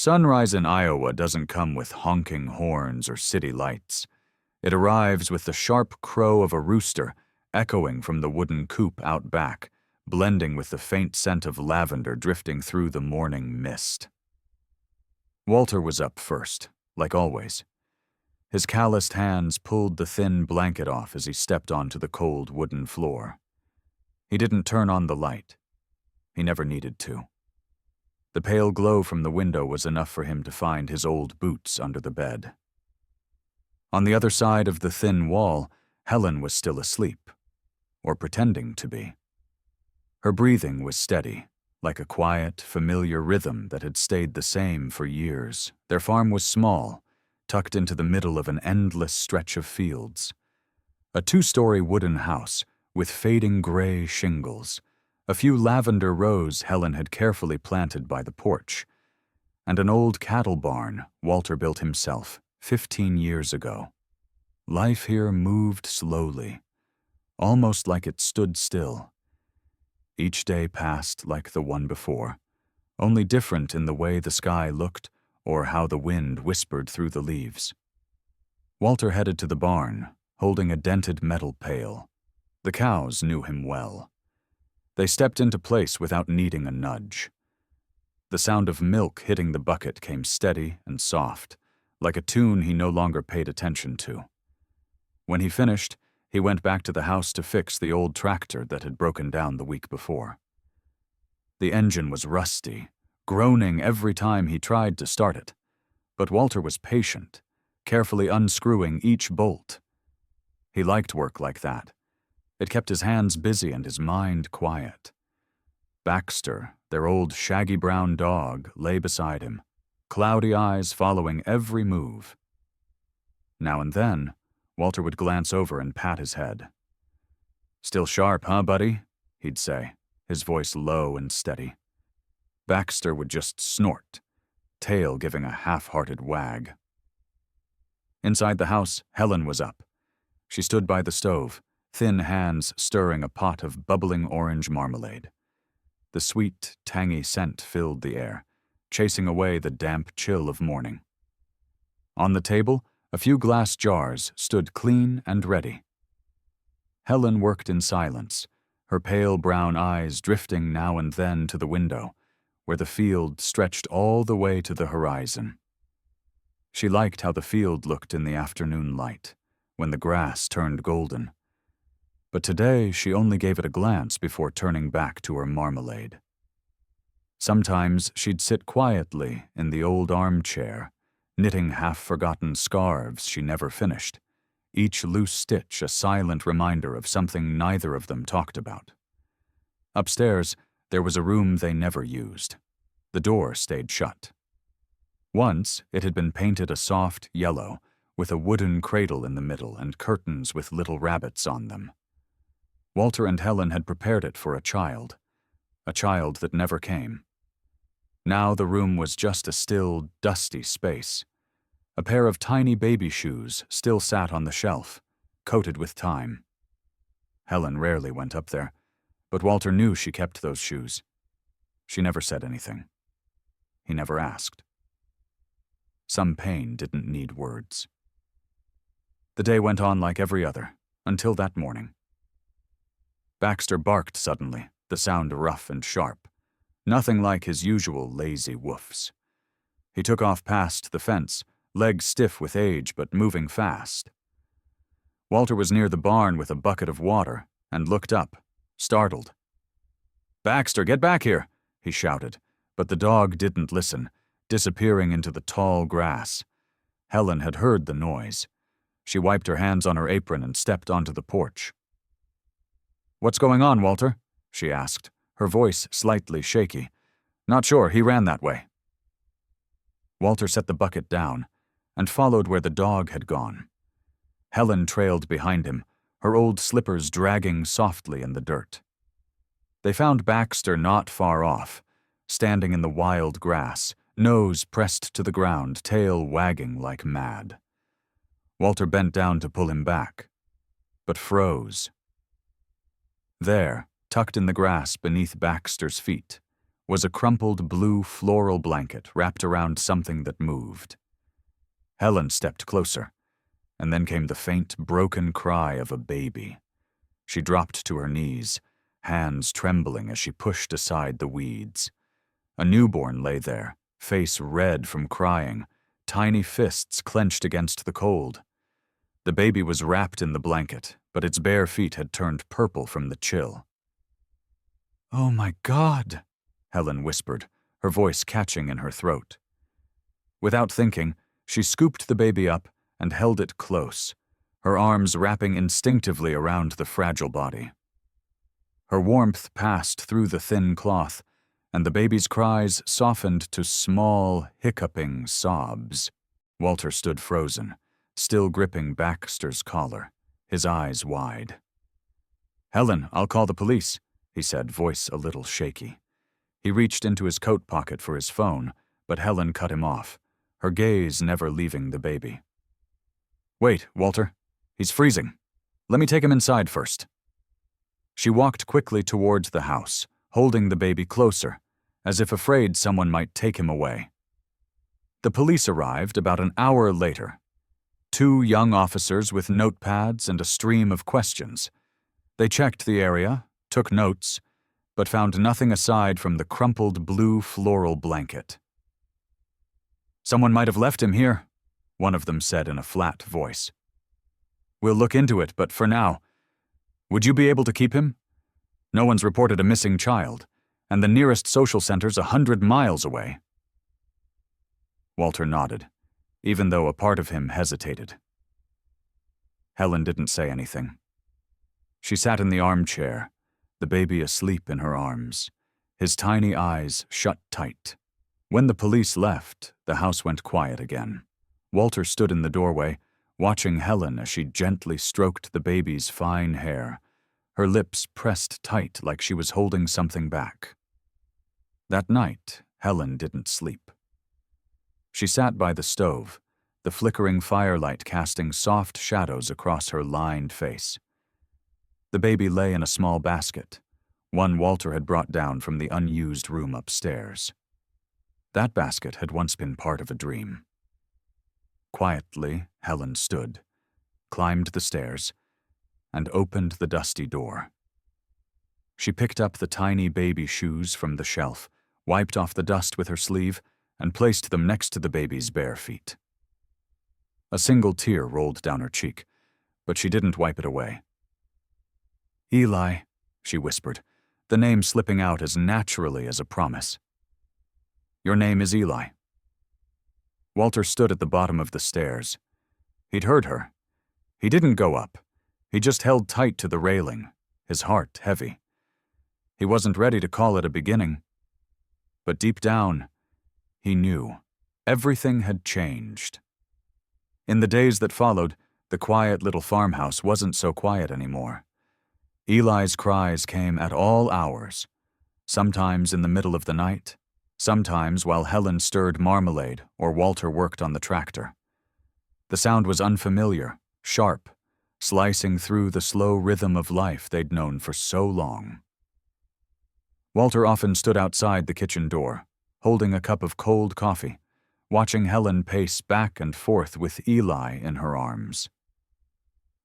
Sunrise in Iowa doesn't come with honking horns or city lights. It arrives with the sharp crow of a rooster echoing from the wooden coop out back, blending with the faint scent of lavender drifting through the morning mist. Walter was up first, like always. His calloused hands pulled the thin blanket off as he stepped onto the cold wooden floor. He didn't turn on the light. He never needed to. The pale glow from the window was enough for him to find his old boots under the bed. On the other side of the thin wall, Helen was still asleep, or pretending to be. Her breathing was steady, like a quiet, familiar rhythm that had stayed the same for years. Their farm was small, tucked into the middle of an endless stretch of fields. A 2-story wooden house with fading gray shingles, a few lavender rows Helen had carefully planted by the porch, and an old cattle barn Walter built himself 15 years ago. Life here moved slowly, almost like it stood still. Each day passed like the one before, only different in the way the sky looked or how the wind whispered through the leaves. Walter headed to the barn, holding a dented metal pail. The cows knew him well. They stepped into place without needing a nudge. The sound of milk hitting the bucket came steady and soft, like a tune he no longer paid attention to. When he finished, he went back to the house to fix the old tractor that had broken down the week before. The engine was rusty, groaning every time he tried to start it, but Walter was patient, carefully unscrewing each bolt. He liked work like that. It kept his hands busy and his mind quiet. Baxter, their old shaggy brown dog, lay beside him, cloudy eyes following every move. Now and then, Walter would glance over and pat his head. "Still sharp, huh, buddy?" he'd say, his voice low and steady. Baxter would just snort, tail giving a half-hearted wag. Inside the house, Helen was up. She stood by the stove, thin hands stirring a pot of bubbling orange marmalade. The sweet, tangy scent filled the air, chasing away the damp chill of morning. On the table, a few glass jars stood clean and ready. Helen worked in silence, her pale brown eyes drifting now and then to the window, where the field stretched all the way to the horizon. She liked how the field looked in the afternoon light, when the grass turned golden. But today she only gave it a glance before turning back to her marmalade. Sometimes she'd sit quietly in the old armchair, knitting half-forgotten scarves she never finished, each loose stitch a silent reminder of something neither of them talked about. Upstairs, there was a room they never used. The door stayed shut. Once, it had been painted a soft yellow, with a wooden cradle in the middle and curtains with little rabbits on them. Walter and Helen had prepared it for a child that never came. Now the room was just a still, dusty space. A pair of tiny baby shoes still sat on the shelf, coated with time. Helen rarely went up there, but Walter knew she kept those shoes. She never said anything. He never asked. Some pain didn't need words. The day went on like every other, until that morning. Baxter barked suddenly, the sound rough and sharp, nothing like his usual lazy woofs. He took off past the fence, legs stiff with age but moving fast. Walter was near the barn with a bucket of water and looked up, startled. "Baxter, get back here!" he shouted, but the dog didn't listen, disappearing into the tall grass. Helen had heard the noise. She wiped her hands on her apron and stepped onto the porch. "What's going on, Walter?" she asked, her voice slightly shaky. "Not sure, he ran that way." Walter set the bucket down and followed where the dog had gone. Helen trailed behind him, her old slippers dragging softly in the dirt. They found Baxter not far off, standing in the wild grass, nose pressed to the ground, tail wagging like mad. Walter bent down to pull him back, but froze. There, tucked in the grass beneath Baxter's feet, was a crumpled blue floral blanket wrapped around something that moved. Helen stepped closer, and then came the faint, broken cry of a baby. She dropped to her knees, hands trembling as she pushed aside the weeds. A newborn lay there, face red from crying, tiny fists clenched against the cold. The baby was wrapped in the blanket, but its bare feet had turned purple from the chill. "Oh my God," Helen whispered, her voice catching in her throat. Without thinking, she scooped the baby up and held it close, her arms wrapping instinctively around the fragile body. Her warmth passed through the thin cloth, and the baby's cries softened to small, hiccuping sobs. Walter stood frozen, still gripping Baxter's collar, his eyes wide. "Helen, I'll call the police," he said, voice a little shaky. He reached into his coat pocket for his phone, but Helen cut him off, her gaze never leaving the baby. "Wait, Walter. He's freezing. Let me take him inside first." She walked quickly towards the house, holding the baby closer, as if afraid someone might take him away. The police arrived about an hour later. 2 young officers with notepads and a stream of questions. They checked the area, took notes, but found nothing aside from the crumpled blue floral blanket. "Someone might have left him here," one of them said in a flat voice. "We'll look into it, but for now, would you be able to keep him? No one's reported a missing child, and the nearest social center's 100 miles away." Walter nodded, even though a part of him hesitated. Helen didn't say anything. She sat in the armchair, the baby asleep in her arms, his tiny eyes shut tight. When the police left, the house went quiet again. Walter stood in the doorway, watching Helen as she gently stroked the baby's fine hair, her lips pressed tight like she was holding something back. That night, Helen didn't sleep. She sat by the stove, the flickering firelight casting soft shadows across her lined face. The baby lay in a small basket, one Walter had brought down from the unused room upstairs. That basket had once been part of a dream. Quietly, Helen stood, climbed the stairs, and opened the dusty door. She picked up the tiny baby shoes from the shelf, wiped off the dust with her sleeve, and placed them next to the baby's bare feet. A single tear rolled down her cheek, but she didn't wipe it away. "Eli," she whispered, the name slipping out as naturally as a promise. "Your name is Eli." Walter stood at the bottom of the stairs. He'd heard her. He didn't go up. He just held tight to the railing, his heart heavy. He wasn't ready to call it a beginning. But deep down, he knew. Everything had changed. In the days that followed, the quiet little farmhouse wasn't so quiet anymore. Eli's cries came at all hours, sometimes in the middle of the night, sometimes while Helen stirred marmalade or Walter worked on the tractor. The sound was unfamiliar, sharp, slicing through the slow rhythm of life they'd known for so long. Walter often stood outside the kitchen door, holding a cup of cold coffee, watching Helen pace back and forth with Eli in her arms.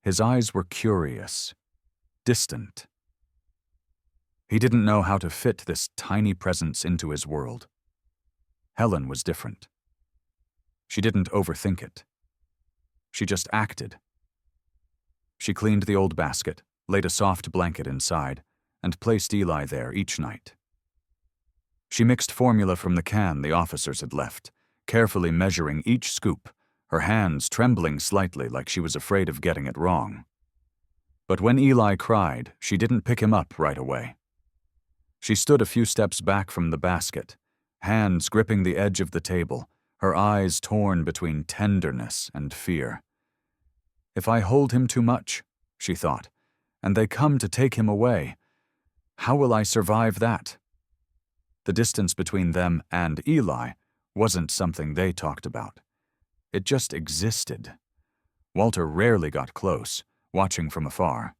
His eyes were curious, distant. He didn't know how to fit this tiny presence into his world. Helen was different. She didn't overthink it. She just acted. She cleaned the old basket, laid a soft blanket inside, and placed Eli there each night. She mixed formula from the can the officers had left, carefully measuring each scoop, her hands trembling slightly like she was afraid of getting it wrong. But when Eli cried, she didn't pick him up right away. She stood a few steps back from the basket, hands gripping the edge of the table, her eyes torn between tenderness and fear. If I hold him too much, she thought, and they come to take him away, how will I survive that? The distance between them and Eli wasn't something they talked about. It just existed. Walter rarely got close, watching from afar.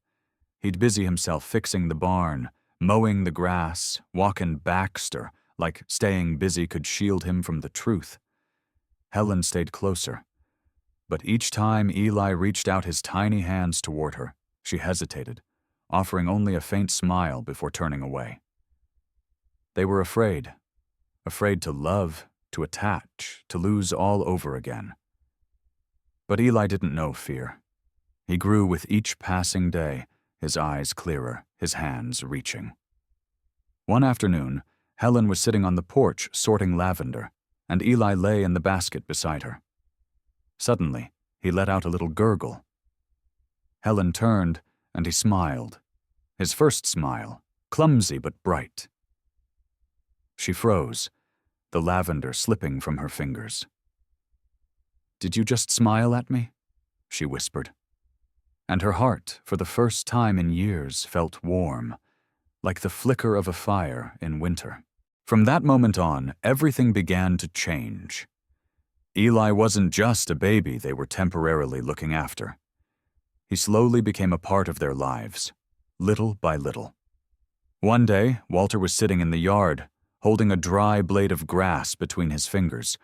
He'd busy himself fixing the barn, mowing the grass, walking Baxter, like staying busy could shield him from the truth. Helen stayed closer, but each time Eli reached out his tiny hands toward her, she hesitated, offering only a faint smile before turning away. They were afraid to love, to attach, to lose all over again. But Eli didn't know fear. He grew with each passing day, his eyes clearer, his hands reaching. One afternoon, Helen was sitting on the porch sorting lavender, and Eli lay in the basket beside her. Suddenly, he let out a little gurgle. Helen turned, and he smiled. His first smile, clumsy but bright. She froze, the lavender slipping from her fingers. "Did you just smile at me?" she whispered. And her heart, for the first time in years, felt warm, like the flicker of a fire in winter. From that moment on, everything began to change. Eli wasn't just a baby they were temporarily looking after. He slowly became a part of their lives, little by little. One day, Walter was sitting in the yard, holding a dry blade of grass between his fingers,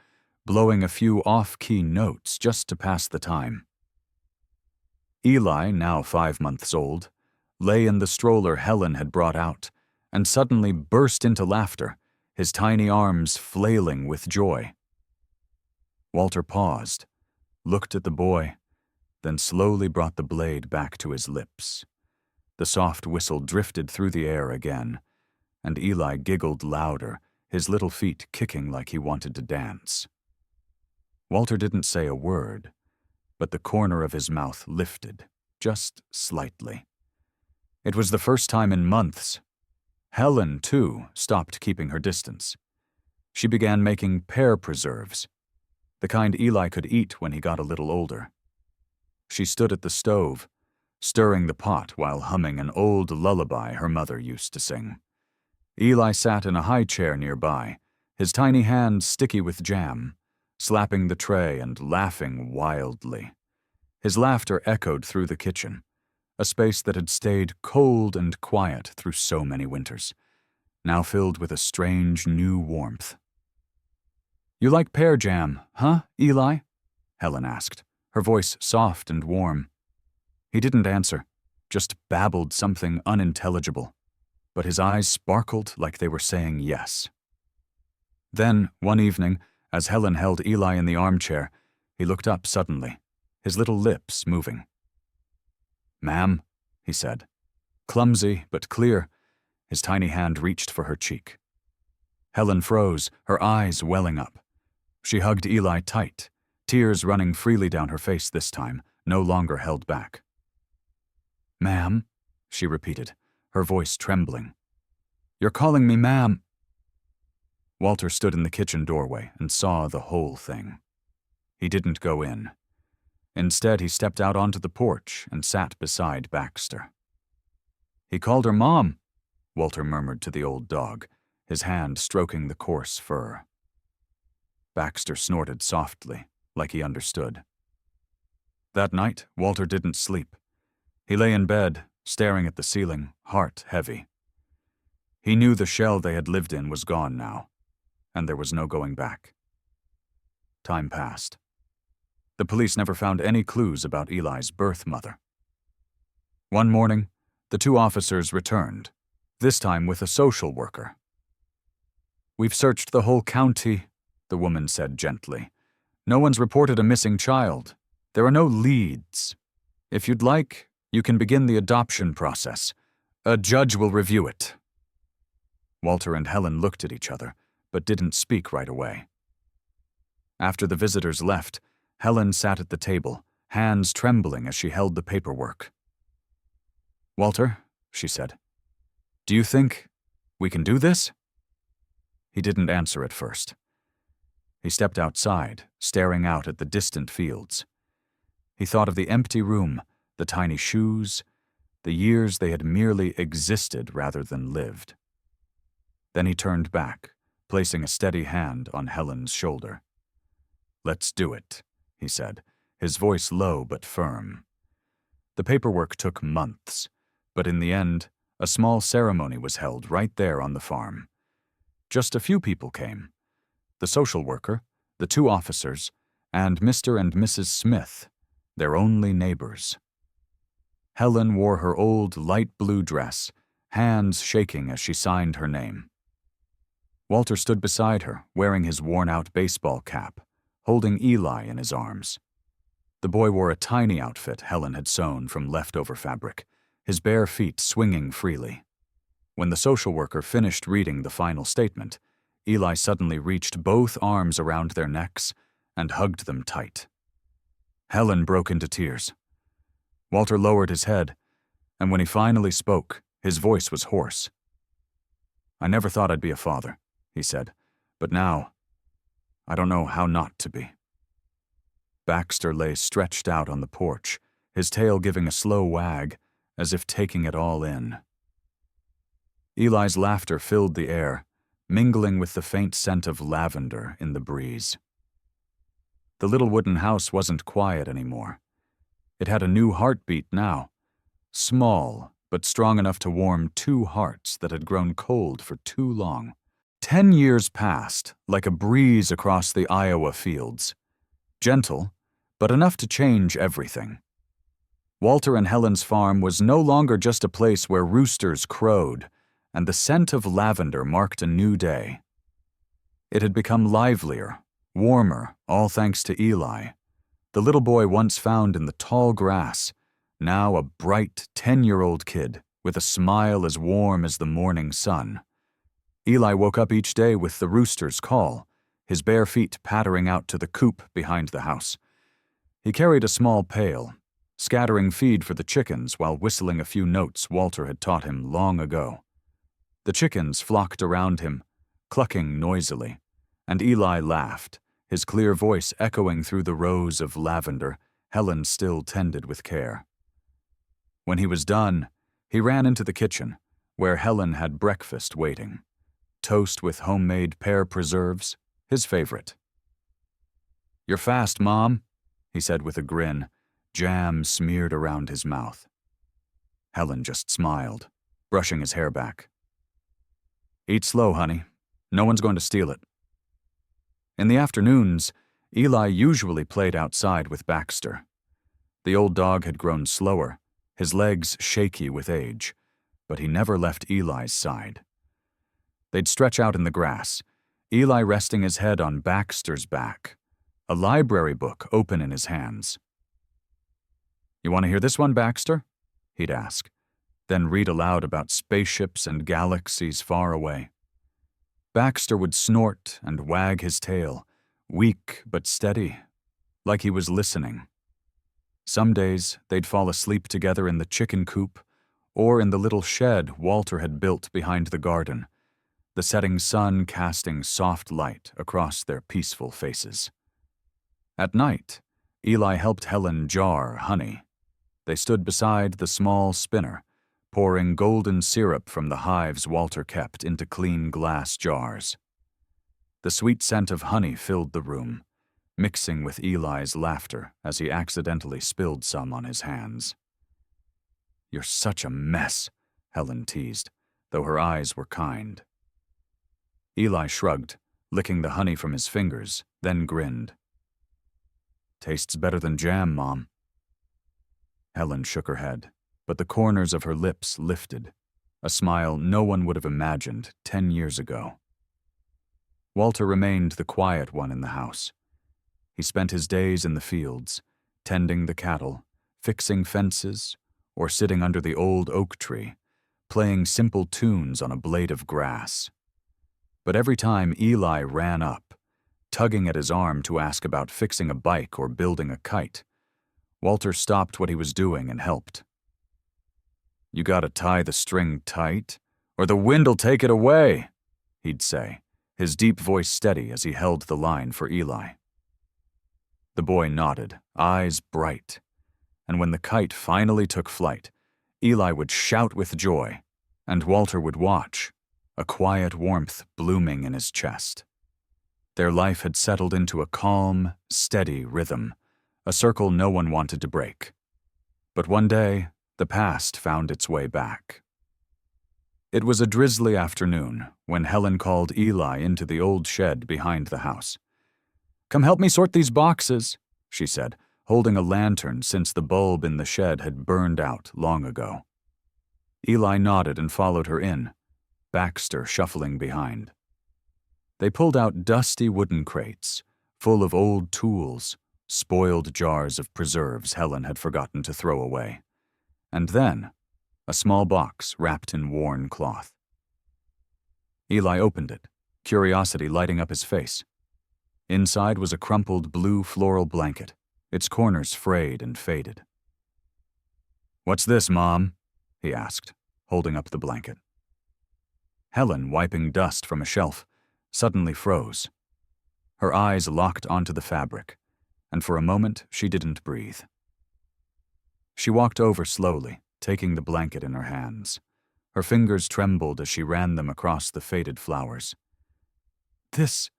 blowing a few off-key notes just to pass the time. Eli, now 5 months old, lay in the stroller Helen had brought out, and suddenly burst into laughter, his tiny arms flailing with joy. Walter paused, looked at the boy, then slowly brought the blade back to his lips. The soft whistle drifted through the air again, and Eli giggled louder, his little feet kicking like he wanted to dance. Walter didn't say a word, but the corner of his mouth lifted, just slightly. It was the first time in months. Helen, too, stopped keeping her distance. She began making pear preserves, the kind Eli could eat when he got a little older. She stood at the stove, stirring the pot while humming an old lullaby her mother used to sing. Eli sat in a high chair nearby, his tiny hands sticky with jam, slapping the tray and laughing wildly. His laughter echoed through the kitchen, a space that had stayed cold and quiet through so many winters, now filled with a strange new warmth. "You like pear jam, huh, Eli?" Helen asked, her voice soft and warm. He didn't answer, just babbled something unintelligible, but his eyes sparkled like they were saying yes. Then, one evening, as Helen held Eli in the armchair, he looked up suddenly, his little lips moving. "Ma'am," he said, clumsy but clear. His tiny hand reached for her cheek. Helen froze, her eyes welling up. She hugged Eli tight, tears running freely down her face this time, no longer held back. "Ma'am," she repeated, her voice trembling. "You're calling me ma'am." Walter stood in the kitchen doorway and saw the whole thing. He didn't go in. Instead, he stepped out onto the porch and sat beside Baxter. "He called her Mom," Walter murmured to the old dog, his hand stroking the coarse fur. Baxter snorted softly, like he understood. That night, Walter didn't sleep. He lay in bed, staring at the ceiling, heart heavy. He knew the shell they had lived in was gone now, and there was no going back. Time passed. The police never found any clues about Eli's birth mother. One morning, the two officers returned, this time with a social worker. "We've searched the whole county," the woman said gently. "No one's reported a missing child. There are no leads. If you'd like, you can begin the adoption process. A judge will review it." Walter and Helen looked at each other, but didn't speak right away. After the visitors left, Helen sat at the table, hands trembling as she held the paperwork. "Walter," she said, "do you think we can do this?" He didn't answer at first. He stepped outside, staring out at the distant fields. He thought of the empty room, the tiny shoes, the years they had merely existed rather than lived. Then he turned back, placing a steady hand on Helen's shoulder. "Let's do it," he said, his voice low but firm. The paperwork took months, but in the end, a small ceremony was held right there on the farm. Just a few people came: the social worker, the 2 officers, and Mr. and Mrs. Smith, their only neighbors. Helen wore her old light blue dress, hands shaking as she signed her name. Walter stood beside her, wearing his worn-out baseball cap, holding Eli in his arms. The boy wore a tiny outfit Helen had sewn from leftover fabric, his bare feet swinging freely. When the social worker finished reading the final statement, Eli suddenly reached both arms around their necks and hugged them tight. Helen broke into tears. Walter lowered his head, and when he finally spoke, his voice was hoarse. "I never thought I'd be a father," he said, "but now, I don't know how not to be." Baxter lay stretched out on the porch, his tail giving a slow wag, as if taking it all in. Eli's laughter filled the air, mingling with the faint scent of lavender in the breeze. The little wooden house wasn't quiet anymore. It had a new heartbeat now, small but strong enough to warm 2 hearts that had grown cold for too long. 10 years passed, like a breeze across the Iowa fields. Gentle, but enough to change everything. Walter and Helen's farm was no longer just a place where roosters crowed, and the scent of lavender marked a new day. It had become livelier, warmer, all thanks to Eli, the little boy once found in the tall grass, now a bright 10-year-old kid with a smile as warm as the morning sun. Eli woke up each day with the rooster's call, his bare feet pattering out to the coop behind the house. He carried a small pail, scattering feed for the chickens while whistling a few notes Walter had taught him long ago. The chickens flocked around him, clucking noisily, and Eli laughed, his clear voice echoing through the rows of lavender Helen still tended with care. When he was done, he ran into the kitchen, where Helen had breakfast waiting. Toast with homemade pear preserves, his favorite. "You're fast, Mom," he said with a grin, jam smeared around his mouth. Helen just smiled, brushing his hair back. "Eat slow, honey. No one's going to steal it." In the afternoons, Eli usually played outside with Baxter. The old dog had grown slower, his legs shaky with age, but he never left Eli's side. They'd stretch out in the grass, Eli resting his head on Baxter's back, a library book open in his hands. "You want to hear this one, Baxter?" he'd ask, then read aloud about spaceships and galaxies far away. Baxter would snort and wag his tail, weak but steady, like he was listening. Some days they'd fall asleep together in the chicken coop or in the little shed Walter had built behind the garden, the setting sun casting soft light across their peaceful faces. At night, Eli helped Helen jar honey. They stood beside the small spinner, pouring golden syrup from the hives Walter kept into clean glass jars. The sweet scent of honey filled the room, mixing with Eli's laughter as he accidentally spilled some on his hands. "You're such a mess," Helen teased, though her eyes were kind. Eli shrugged, licking the honey from his fingers, then grinned. "Tastes better than jam, Mom." Helen shook her head, but the corners of her lips lifted, a smile no one would have imagined 10 years ago. Walter remained the quiet one in the house. He spent his days in the fields, tending the cattle, fixing fences, or sitting under the old oak tree, playing simple tunes on a blade of grass. But every time Eli ran up, tugging at his arm to ask about fixing a bike or building a kite, Walter stopped what he was doing and helped. "You gotta tie the string tight, or the wind'll take it away," he'd say, his deep voice steady as he held the line for Eli. The boy nodded, eyes bright, and when the kite finally took flight, Eli would shout with joy, and Walter would watch, a quiet warmth blooming in his chest. Their life had settled into a calm, steady rhythm, a circle no one wanted to break. But one day, the past found its way back. It was a drizzly afternoon when Helen called Eli into the old shed behind the house. "Come help me sort these boxes," she said, holding a lantern since the bulb in the shed had burned out long ago. Eli nodded and followed her in, Baxter shuffling behind. They pulled out dusty wooden crates, full of old tools, spoiled jars of preserves Helen had forgotten to throw away, and then a small box wrapped in worn cloth. Eli opened it, curiosity lighting up his face. Inside was a crumpled blue floral blanket, its corners frayed and faded. "What's this, Mom?" he asked, holding up the blanket. Helen, wiping dust from a shelf, suddenly froze. Her eyes locked onto the fabric, and for a moment she didn't breathe. She walked over slowly, taking the blanket in her hands. Her fingers trembled as she ran them across the faded flowers. "This,"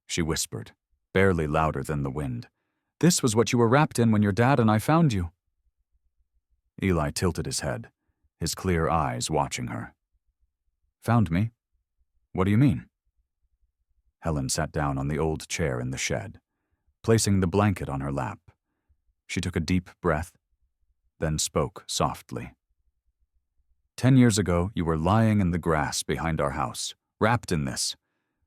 she whispered, barely louder than the wind. "This was what you were wrapped in when your dad and I found you." Eli tilted his head, his clear eyes watching her. "Found me? What do you mean?" Helen sat down on the old chair in the shed, placing the blanket on her lap. She took a deep breath, then spoke softly. 10 years ago, you were lying in the grass behind our house, wrapped in this,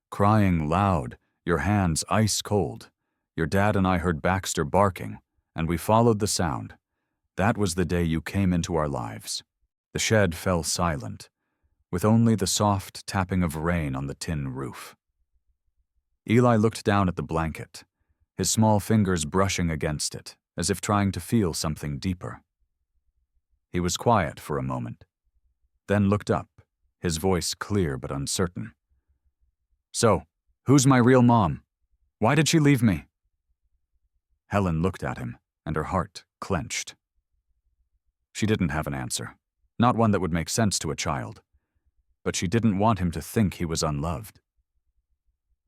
crying loud, your hands ice cold. Your dad and I heard Baxter barking, and we followed the sound. That was the day you came into our lives." The shed fell silent, with only the soft tapping of rain on the tin roof. Eli looked down at the blanket, his small fingers brushing against it, as if trying to feel something deeper. He was quiet for a moment, then looked up, his voice clear but uncertain. "So, who's my real mom? Why did she leave me?" Helen looked at him, and her heart clenched. She didn't have an answer, not one that would make sense to a child, but she didn't want him to think he was unloved.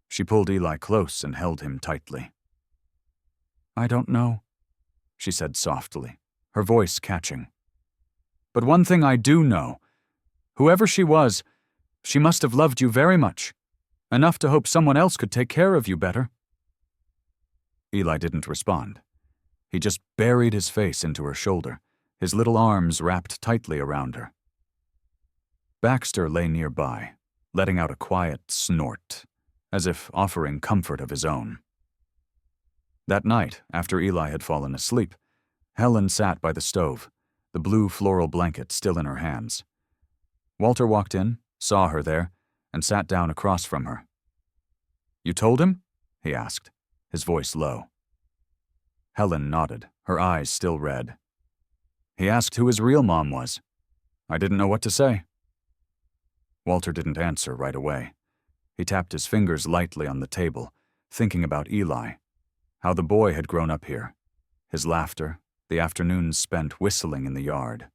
She pulled Eli close and held him tightly. "I don't know," she said softly, her voice catching. "But one thing I do know. Whoever she was, she must have loved you very much, enough to hope someone else could take care of you better." Eli didn't respond. He just buried his face into her shoulder, his little arms wrapped tightly around her. Baxter lay nearby, letting out a quiet snort, as if offering comfort of his own. That night, after Eli had fallen asleep, Helen sat by the stove, the blue floral blanket still in her hands. Walter walked in, saw her there, and sat down across from her. "You told him?" he asked, his voice low. Helen nodded, her eyes still red. "He asked who his real mom was. I didn't know what to say." Walter didn't answer right away. He tapped his fingers lightly on the table, thinking about Eli, how the boy had grown up here, his laughter, the afternoons spent whistling in the yard.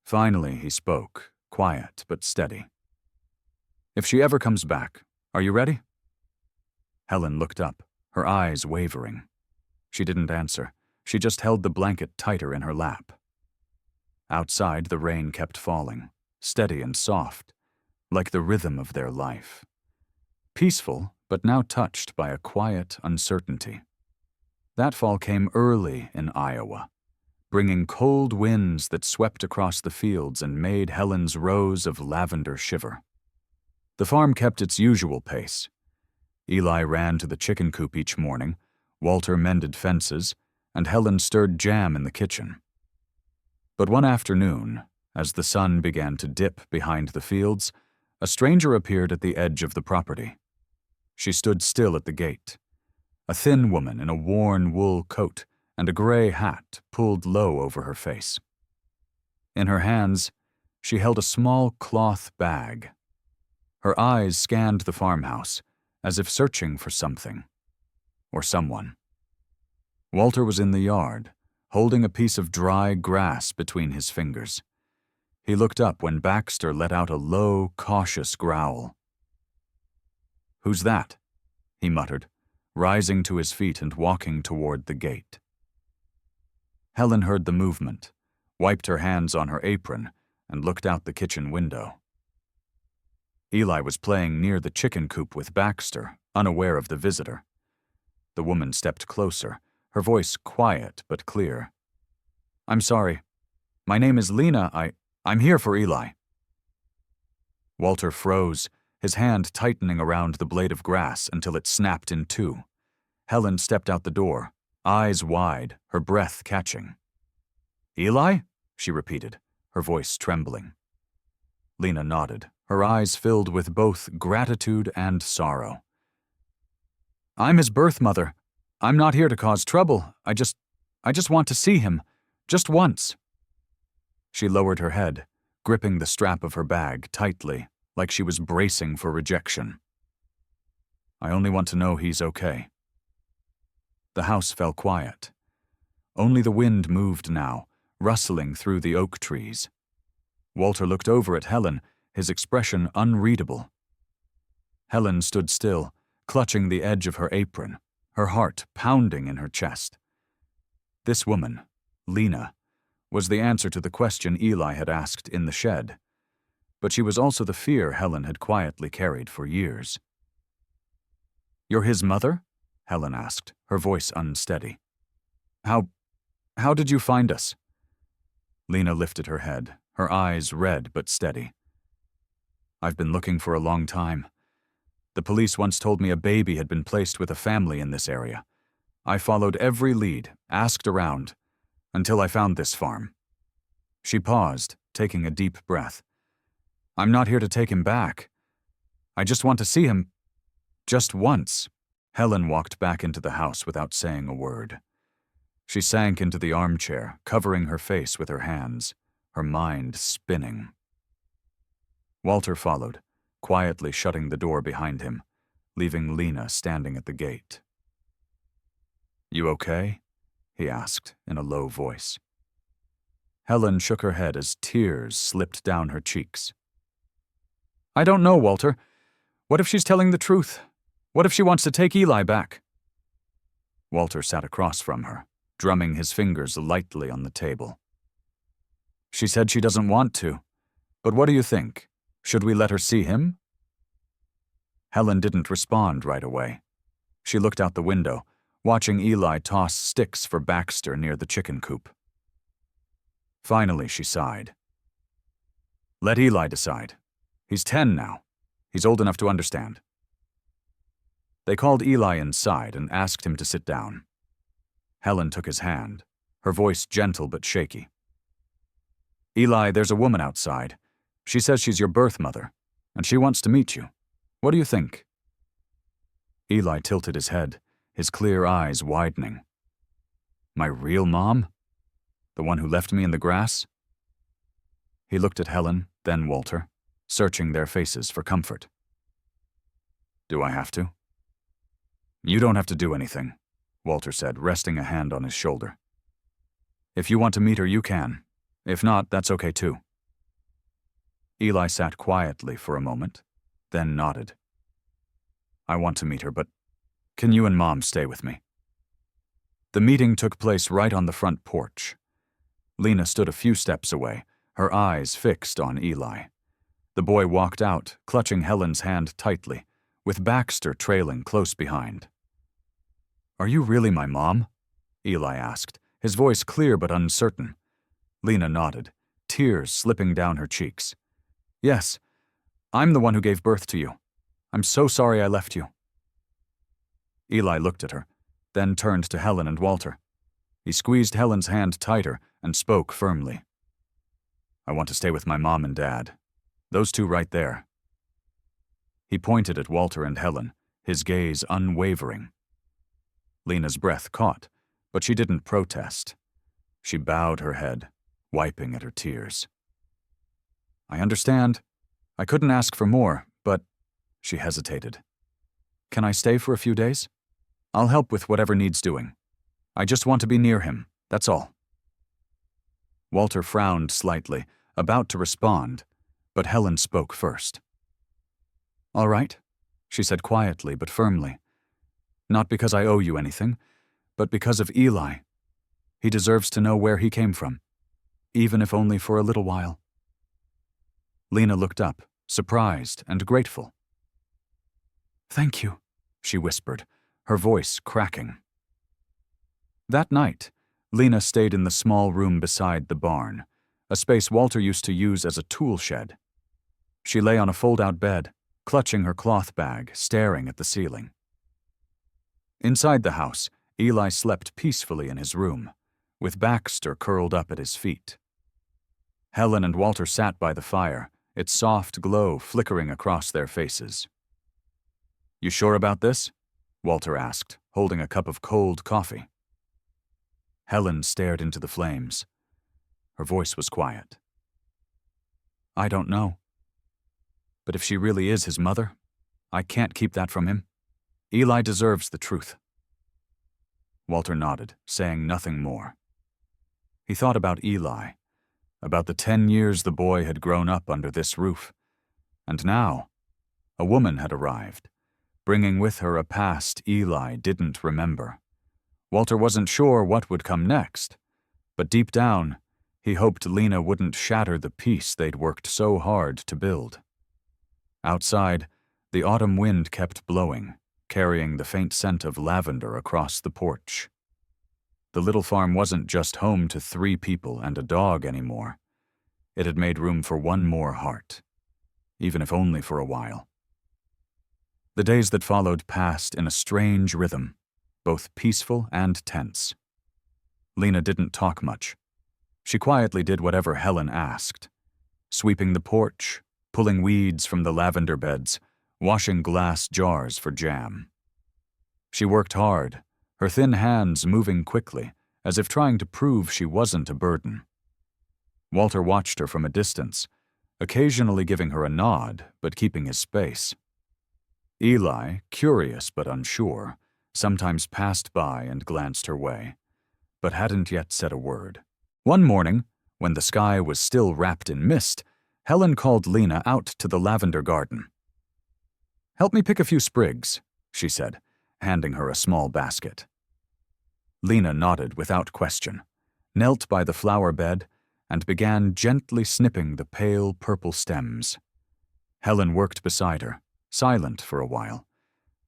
Finally, he spoke, quiet but steady. "If she ever comes back, are you ready?" Helen looked up, her eyes wavering. She didn't answer. She just held the blanket tighter in her lap. Outside, the rain kept falling, steady and soft, like the rhythm of their life. Peaceful, but now touched by a quiet uncertainty. That fall came early in Iowa, bringing cold winds that swept across the fields and made Helen's rows of lavender shiver. The farm kept its usual pace. Eli ran to the chicken coop each morning, Walter mended fences, and Helen stirred jam in the kitchen. But one afternoon, as the sun began to dip behind the fields, a stranger appeared at the edge of the property. She stood still at the gate, a thin woman in a worn wool coat and a gray hat pulled low over her face. In her hands, she held a small cloth bag. Her eyes scanned the farmhouse, as if searching for something, or someone. Walter was in the yard, holding a piece of dry grass between his fingers. He looked up when Baxter let out a low, cautious growl. "Who's that?" he muttered, rising to his feet and walking toward the gate. Helen heard the movement, wiped her hands on her apron, and looked out the kitchen window. Eli was playing near the chicken coop with Baxter, unaware of the visitor. The woman stepped closer, her voice quiet but clear. "I'm sorry. My name is Lena. I'm here for Eli." Walter froze, his hand tightening around the blade of grass until it snapped in two. Helen stepped out the door, eyes wide, her breath catching. "Eli?" she repeated, her voice trembling. Lena nodded, her eyes filled with both gratitude and sorrow. "I'm his birth mother. I'm not here to cause trouble. I just want to see him. Just once." She lowered her head, gripping the strap of her bag tightly, like she was bracing for rejection. "I only want to know he's okay." The house fell quiet. Only the wind moved now, rustling through the oak trees. Walter looked over at Helen, his expression unreadable. Helen stood still, clutching the edge of her apron, her heart pounding in her chest. This woman, Lena, was the answer to the question Eli had asked in the shed, but she was also the fear Helen had quietly carried for years. "You're his mother?" Helen asked, her voice unsteady. How did you find us?" Lena lifted her head, her eyes red but steady. "I've been looking for a long time. The police once told me a baby had been placed with a family in this area. I followed every lead, asked around, until I found this farm." She paused, taking a deep breath. "I'm not here to take him back. I just want to see him just once." Helen walked back into the house without saying a word. She sank into the armchair, covering her face with her hands, her mind spinning. Walter followed, quietly shutting the door behind him, leaving Lena standing at the gate. "You okay?" he asked in a low voice. Helen shook her head as tears slipped down her cheeks. "I don't know, Walter. What if she's telling the truth? What if she wants to take Eli back?" Walter sat across from her, drumming his fingers lightly on the table. "She said she doesn't want to. But what do you think? Should we let her see him?" Helen didn't respond right away. She looked out the window, watching Eli toss sticks for Baxter near the chicken coop. Finally, she sighed. "Let Eli decide. He's 10 now. He's old enough to understand." They called Eli inside and asked him to sit down. Helen took his hand, her voice gentle but shaky. "Eli, there's a woman outside. She says she's your birth mother, and she wants to meet you. What do you think?" Eli tilted his head, his clear eyes widening. "My real mom? The one who left me in the grass?" He looked at Helen, then Walter, searching their faces for comfort. "Do I have to?" "You don't have to do anything," Walter said, resting a hand on his shoulder. "If you want to meet her, you can. If not, that's okay too." Eli sat quietly for a moment, then nodded. "I want to meet her, but can you and Mom stay with me?" The meeting took place right on the front porch. Lena stood a few steps away, her eyes fixed on Eli. The boy walked out, clutching Helen's hand tightly, with Baxter trailing close behind. "Are you really my mom?" Eli asked, his voice clear but uncertain. Lena nodded, tears slipping down her cheeks. "Yes, I'm the one who gave birth to you. I'm so sorry I left you." Eli looked at her, then turned to Helen and Walter. He squeezed Helen's hand tighter and spoke firmly. "I want to stay with my mom and dad. Those two right there." He pointed at Walter and Helen, his gaze unwavering. Lena's breath caught, but she didn't protest. She bowed her head, wiping at her tears. "I understand. I couldn't ask for more, but—" She hesitated. "Can I stay for a few days? I'll help with whatever needs doing. I just want to be near him, that's all." Walter frowned slightly, about to respond, but Helen spoke first. "All right," she said quietly but firmly. "Not because I owe you anything, but because of Eli. He deserves to know where he came from, even if only for a little while." Lena looked up, surprised and grateful. "Thank you," she whispered, her voice cracking. That night, Lena stayed in the small room beside the barn, a space Walter used to use as a tool shed. She lay on a fold-out bed, clutching her cloth bag, staring at the ceiling. Inside the house, Eli slept peacefully in his room, with Baxter curled up at his feet. Helen and Walter sat by the fire, its soft glow flickering across their faces. "You sure about this?" Walter asked, holding a cup of cold coffee. Helen stared into the flames. Her voice was quiet. "I don't know. But if she really is his mother, I can't keep that from him. Eli deserves the truth." Walter nodded, saying nothing more. He thought about Eli, about the 10 years the boy had grown up under this roof. And now, a woman had arrived, bringing with her a past Eli didn't remember. Walter wasn't sure what would come next, but deep down, he hoped Lena wouldn't shatter the peace they'd worked so hard to build. Outside, the autumn wind kept blowing, carrying the faint scent of lavender across the porch. The little farm wasn't just home to 3 people and a dog anymore. It had made room for one more heart, even if only for a while. The days that followed passed in a strange rhythm, both peaceful and tense. Lena didn't talk much. She quietly did whatever Helen asked, sweeping the porch, pulling weeds from the lavender beds, washing glass jars for jam. She worked hard, her thin hands moving quickly, as if trying to prove she wasn't a burden. Walter watched her from a distance, occasionally giving her a nod, but keeping his space. Eli, curious but unsure, sometimes passed by and glanced her way, but hadn't yet said a word. One morning, when the sky was still wrapped in mist, Helen called Lena out to the lavender garden. "Help me pick a few sprigs," she said, handing her a small basket. Lena nodded without question, knelt by the flower bed, and began gently snipping the pale purple stems. Helen worked beside her, silent for a while,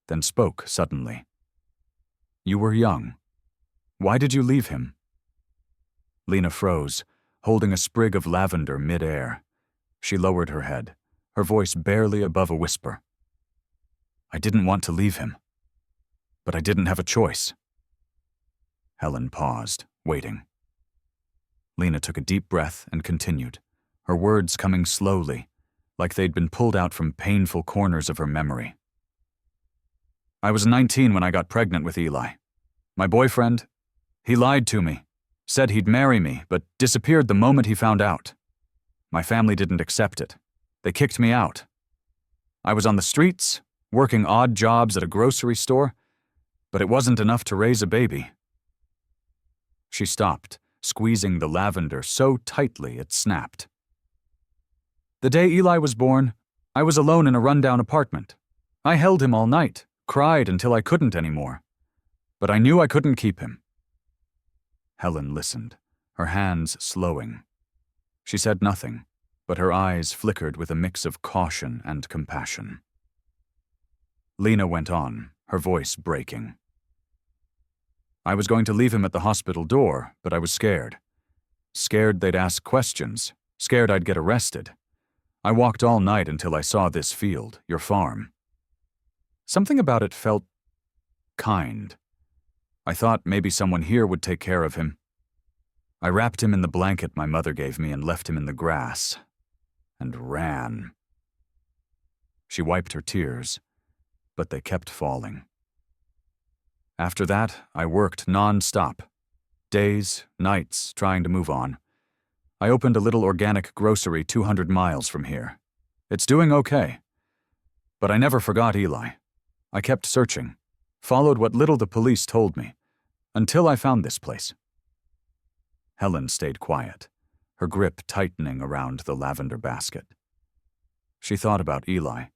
then spoke suddenly. "You were young. Why did you leave him?" Lena froze, holding a sprig of lavender mid-air. She lowered her head, her voice barely above a whisper. "I didn't want to leave him, but I didn't have a choice." Helen paused, waiting. Lena took a deep breath and continued, her words coming slowly, like they'd been pulled out from painful corners of her memory. "I was 19 when I got pregnant with Eli. My boyfriend, he lied to me, said he'd marry me, but disappeared the moment he found out. My family didn't accept it. They kicked me out. I was on the streets, working odd jobs at a grocery store, but it wasn't enough to raise a baby." She stopped, squeezing the lavender so tightly it snapped. "The day Eli was born, I was alone in a rundown apartment. I held him all night, cried until I couldn't anymore. But I knew I couldn't keep him." Helen listened, her hands slowing. She said nothing, but her eyes flickered with a mix of caution and compassion. Lena went on, her voice breaking. "I was going to leave him at the hospital door, but I was scared. Scared they'd ask questions, scared I'd get arrested. I walked all night until I saw this field, your farm. Something about it felt kind. I thought maybe someone here would take care of him. I wrapped him in the blanket my mother gave me and left him in the grass, and ran." She wiped her tears, but they kept falling. "After that, I worked non-stop. Days, nights, trying to move on. I opened a little organic grocery 200 miles from here. It's doing okay. But I never forgot Eli. I kept searching, followed what little the police told me, until I found this place." Helen stayed quiet, her grip tightening around the lavender basket. She thought about Eli,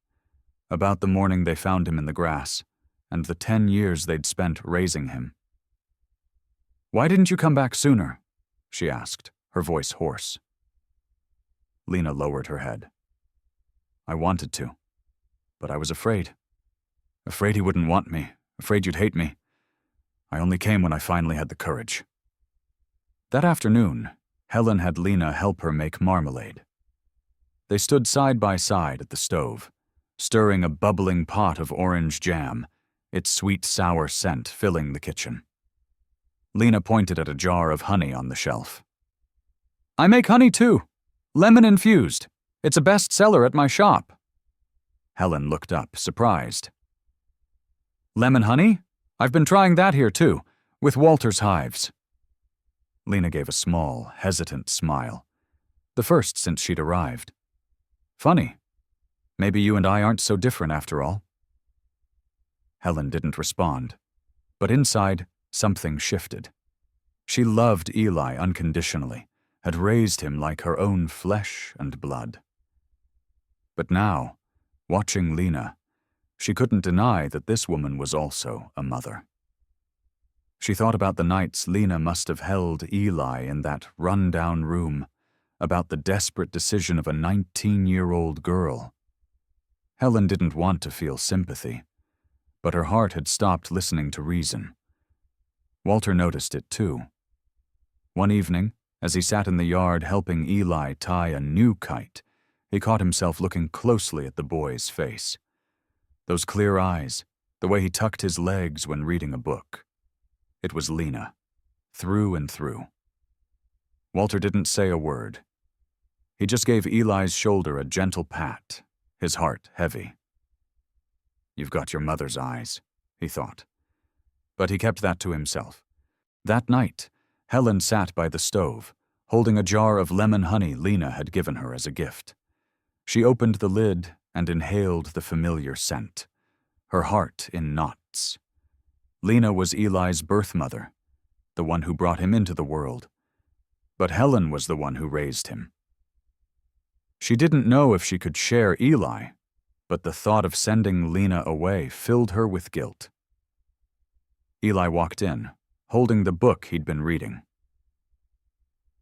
about the morning they found him in the grass, and the 10 years they'd spent raising him. "Why didn't you come back sooner?" she asked, her voice hoarse. Lena lowered her head. I wanted to. But I was afraid. Afraid he wouldn't want me. Afraid you'd hate me. I only came when I finally had the courage. That afternoon, Helen had Lena help her make marmalade. They stood side by side at the stove, stirring a bubbling pot of orange jam, its sweet, sour scent filling the kitchen. Lena pointed at a jar of honey on the shelf. I make honey too. Lemon infused. It's a bestseller at my shop. Helen looked up, surprised. Lemon honey? I've been trying that here too, with Walter's hives. Lena gave a small, hesitant smile, the first since she'd arrived. Funny. Maybe you and I aren't so different after all. Helen didn't respond, but inside, something shifted. She loved Eli unconditionally, had raised him like her own flesh and blood. But now, watching Lena, she couldn't deny that this woman was also a mother. She thought about the nights Lena must have held Eli in that run-down room, about the desperate decision of a 19-year-old girl. Helen didn't want to feel sympathy, but her heart had stopped listening to reason. Walter noticed it too. One evening, as he sat in the yard helping Eli tie a new kite, he caught himself looking closely at the boy's face. Those clear eyes, the way he tucked his legs when reading a book. It was Lena, through and through. Walter didn't say a word. He just gave Eli's shoulder a gentle pat, his heart heavy. You've got your mother's eyes, he thought. But he kept that to himself. That night, Helen sat by the stove, holding a jar of lemon honey Lena had given her as a gift. She opened the lid and inhaled the familiar scent, her heart in knots. Lena was Eli's birth mother, the one who brought him into the world. But Helen was the one who raised him. She didn't know if she could share Eli, but the thought of sending Lena away filled her with guilt. Eli walked in, holding the book he'd been reading.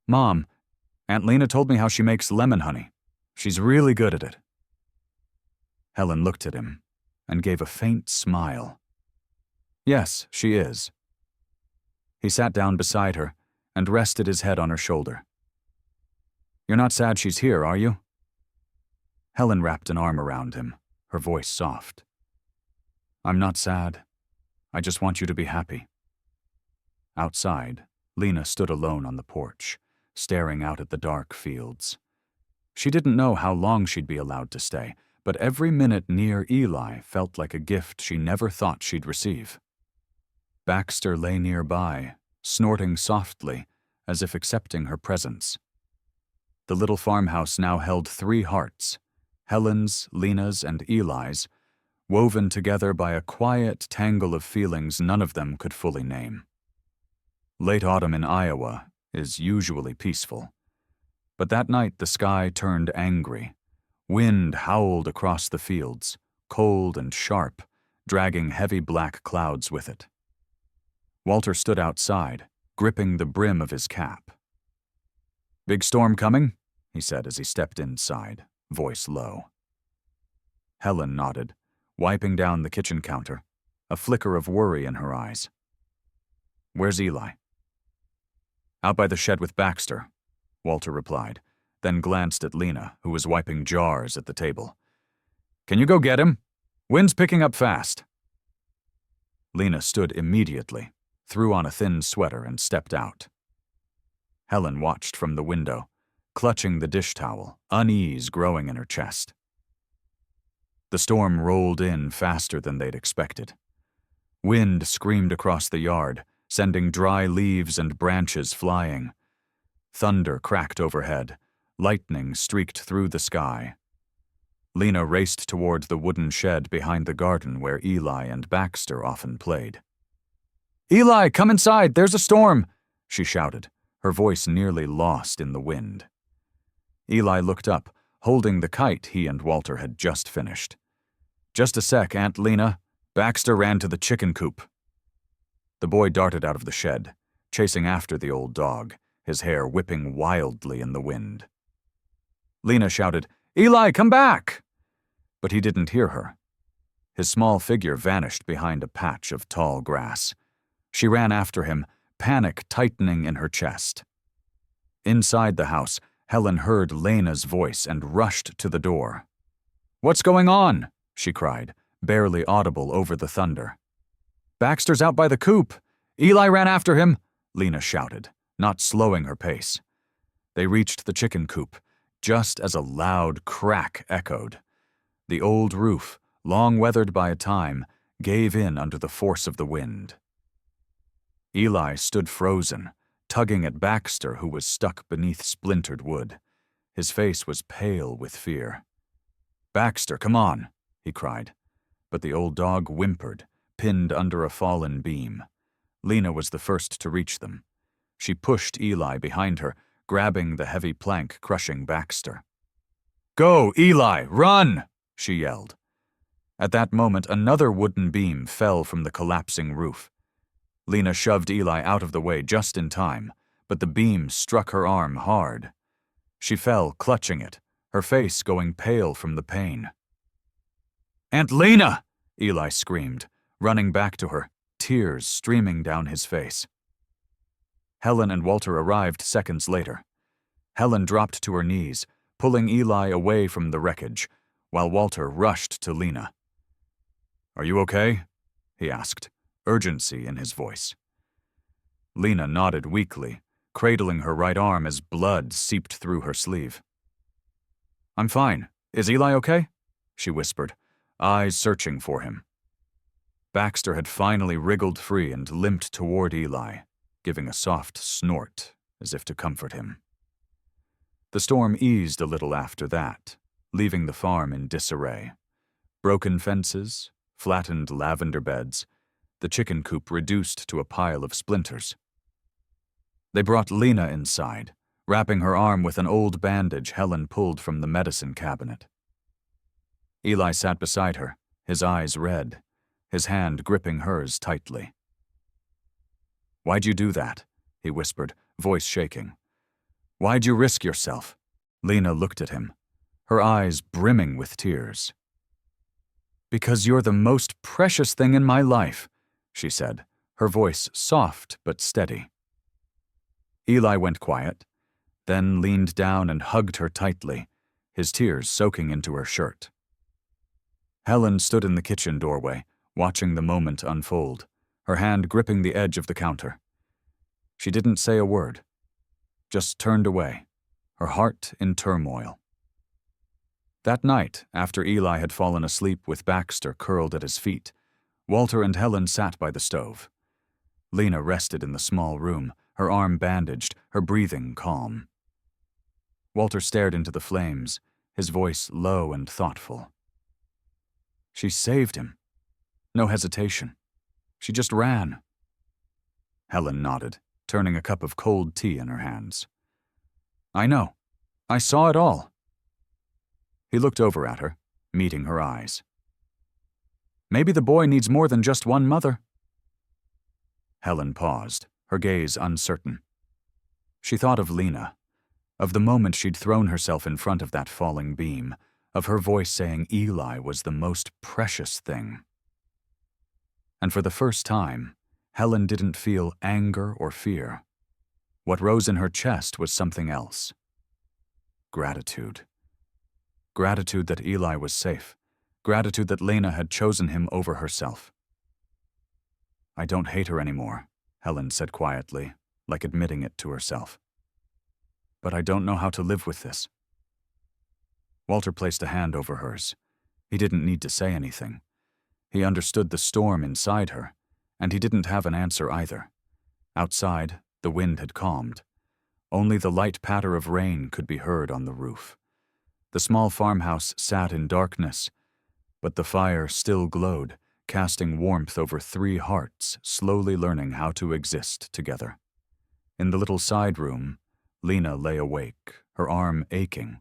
Mom, Aunt Lena told me how she makes lemon honey. She's really good at it. Helen looked at him and gave a faint smile. Yes, she is. He sat down beside her and rested his head on her shoulder. You're not sad she's here, are you? Helen wrapped an arm around him, her voice soft. I'm not sad. I just want you to be happy. Outside, Lena stood alone on the porch, staring out at the dark fields. She didn't know how long she'd be allowed to stay, but every minute near Eli felt like a gift she never thought she'd receive. Baxter lay nearby, snorting softly, as if accepting her presence. The little farmhouse now held 3 hearts, Helen's, Lena's, and Eli's, woven together by a quiet tangle of feelings none of them could fully name. Late autumn in Iowa is usually peaceful, but that night the sky turned angry. Wind howled across the fields, cold and sharp, dragging heavy black clouds with it. Walter stood outside, gripping the brim of his cap. Big storm coming? He said as he stepped inside, voice low. Helen nodded, wiping down the kitchen counter, a flicker of worry in her eyes. Where's Eli? Out by the shed with Baxter, Walter replied, then glanced at Lena, who was wiping jars at the table. Can you go get him? Wind's picking up fast. Lena stood immediately, threw on a thin sweater and stepped out. Helen watched from the window, clutching the dish towel, unease growing in her chest. The storm rolled in faster than they'd expected. Wind screamed across the yard, sending dry leaves and branches flying. Thunder cracked overhead, lightning streaked through the sky. Lena raced toward the wooden shed behind the garden where Eli and Baxter often played. Eli, come inside, there's a storm, she shouted, her voice nearly lost in the wind. Eli looked up, holding the kite he and Walter had just finished. Just a sec, Aunt Lena. Baxter ran to the chicken coop. The boy darted out of the shed, chasing after the old dog, his hair whipping wildly in the wind. Lena shouted, Eli, come back! But he didn't hear her. His small figure vanished behind a patch of tall grass. She ran after him, panic tightening in her chest. Inside the house, Helen heard Lena's voice and rushed to the door. "What's going on?" she cried, barely audible over the thunder. "Baxter's out by the coop. Eli ran after him," Lena shouted, not slowing her pace. They reached the chicken coop, just as a loud crack echoed. The old roof, long weathered by time, gave in under the force of the wind. Eli stood frozen, tugging at Baxter, who was stuck beneath splintered wood. His face was pale with fear. "Baxter, come on," he cried. But the old dog whimpered, pinned under a fallen beam. Lena was the first to reach them. She pushed Eli behind her, grabbing the heavy plank crushing Baxter. "Go, Eli, run!" she yelled. At that moment, another wooden beam fell from the collapsing roof. Lena shoved Eli out of the way just in time, but the beam struck her arm hard. She fell, clutching it, her face going pale from the pain. "Aunt Lena!" Eli screamed, running back to her, tears streaming down his face. Helen and Walter arrived seconds later. Helen dropped to her knees, pulling Eli away from the wreckage, while Walter rushed to Lena. "Are you okay?" he asked, urgency in his voice. Lena nodded weakly, cradling her right arm as blood seeped through her sleeve. "I'm fine. Is Eli okay?" she whispered, eyes searching for him. Baxter had finally wriggled free and limped toward Eli, giving a soft snort as if to comfort him. The storm eased a little after that, leaving the farm in disarray. Broken fences, flattened lavender beds, the chicken coop reduced to a pile of splinters. They brought Lena inside, wrapping her arm with an old bandage Helen pulled from the medicine cabinet. Eli sat beside her, his eyes red, his hand gripping hers tightly. "Why'd you do that?" he whispered, voice shaking. "Why'd you risk yourself?" Lena looked at him, her eyes brimming with tears. "Because you're the most precious thing in my life," she said, her voice soft but steady. Eli went quiet, then leaned down and hugged her tightly, his tears soaking into her shirt. Helen stood in the kitchen doorway, watching the moment unfold, her hand gripping the edge of the counter. She didn't say a word, just turned away, her heart in turmoil. That night, after Eli had fallen asleep with Baxter curled at his feet, Walter and Helen sat by the stove. Lena rested in the small room, her arm bandaged, her breathing calm. Walter stared into the flames, his voice low and thoughtful. "She saved him. No hesitation. She just ran." Helen nodded, turning a cup of cold tea in her hands. "I know. I saw it all." He looked over at her, meeting her eyes. "Maybe the boy needs more than just one mother." Helen paused, her gaze uncertain. She thought of Lena, of the moment she'd thrown herself in front of that falling beam, of her voice saying Eli was the most precious thing. And for the first time, Helen didn't feel anger or fear. What rose in her chest was something else. Gratitude. Gratitude that Eli was safe. Gratitude that Lena had chosen him over herself. "I don't hate her anymore," Helen said quietly, like admitting it to herself. "But I don't know how to live with this." Walter placed a hand over hers. He didn't need to say anything. He understood the storm inside her, and he didn't have an answer either. Outside, the wind had calmed. Only the light patter of rain could be heard on the roof. The small farmhouse sat in darkness, but the fire still glowed, casting warmth over 3 hearts slowly learning how to exist together. In the little side room, Lena lay awake, her arm aching.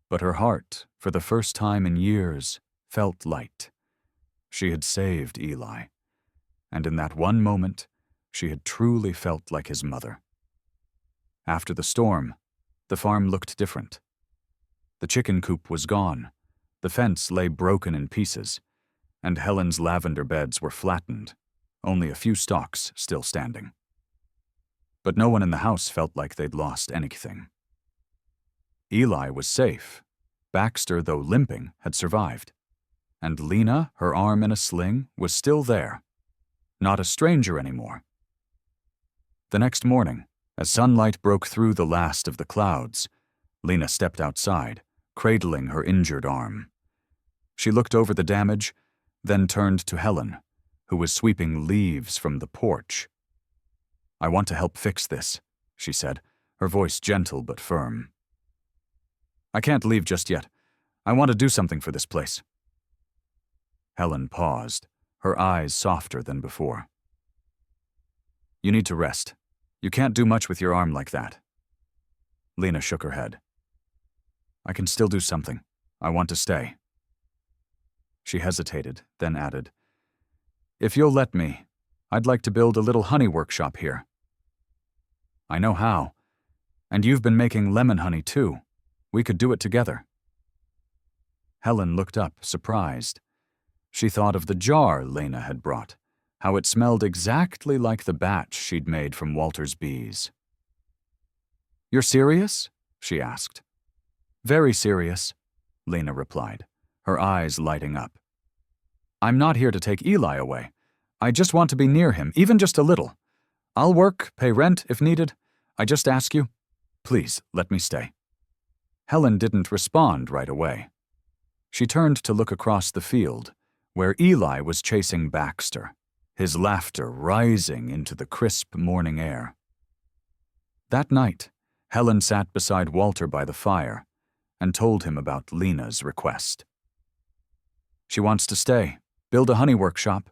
But her heart, for the first time in years, felt light. She had saved Eli, and in that one moment, she had truly felt like his mother. After the storm, the farm looked different. The chicken coop was gone, The fence lay broken in pieces, and Helen's lavender beds were flattened, only a few stalks still standing. But no one in the house felt like they'd lost anything. Eli was safe. Baxter, though limping, had survived. And Lena, her arm in a sling, was still there. Not a stranger anymore. The next morning, as sunlight broke through the last of the clouds, Lena stepped outside, cradling her injured arm. She looked over the damage, then turned to Helen, who was sweeping leaves from the porch. "I want to help fix this," she said, her voice gentle but firm. "I can't leave just yet. I want to do something for this place." Helen paused, her eyes softer than before. "You need to rest. You can't do much with your arm like that." Lena shook her head. "I can still do something. I want to stay." She hesitated, then added, "If you'll let me, I'd like to build a little honey workshop here." "I know how. And you've been making lemon honey too. We could do it together." Helen looked up, surprised. She thought of the jar Lena had brought, how it smelled exactly like the batch she'd made from Walter's bees. "You're serious?" she asked. "Very serious," Lena replied, her eyes lighting up. "I'm not here to take Eli away. I just want to be near him, even just a little. I'll work, pay rent if needed. I just ask you, please let me stay." Helen didn't respond right away. She turned to look across the field, where Eli was chasing Baxter, his laughter rising into the crisp morning air. That night, Helen sat beside Walter by the fire and told him about Lena's request. "She wants to stay, build a honey workshop."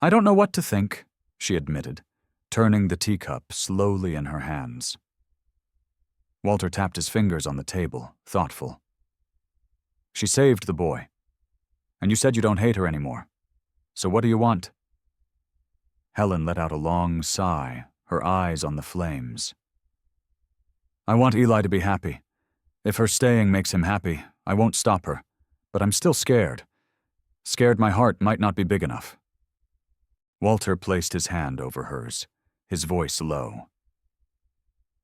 "I don't know what to think," she admitted, turning the teacup slowly in her hands. Walter tapped his fingers on the table, thoughtful. "She saved the boy. And you said you don't hate her anymore. So what do you want?" Helen let out a long sigh, her eyes on the flames. "I want Eli to be happy. If her staying makes him happy, I won't stop her. But I'm still scared. Scared my heart might not be big enough." Walter placed his hand over hers, his voice low.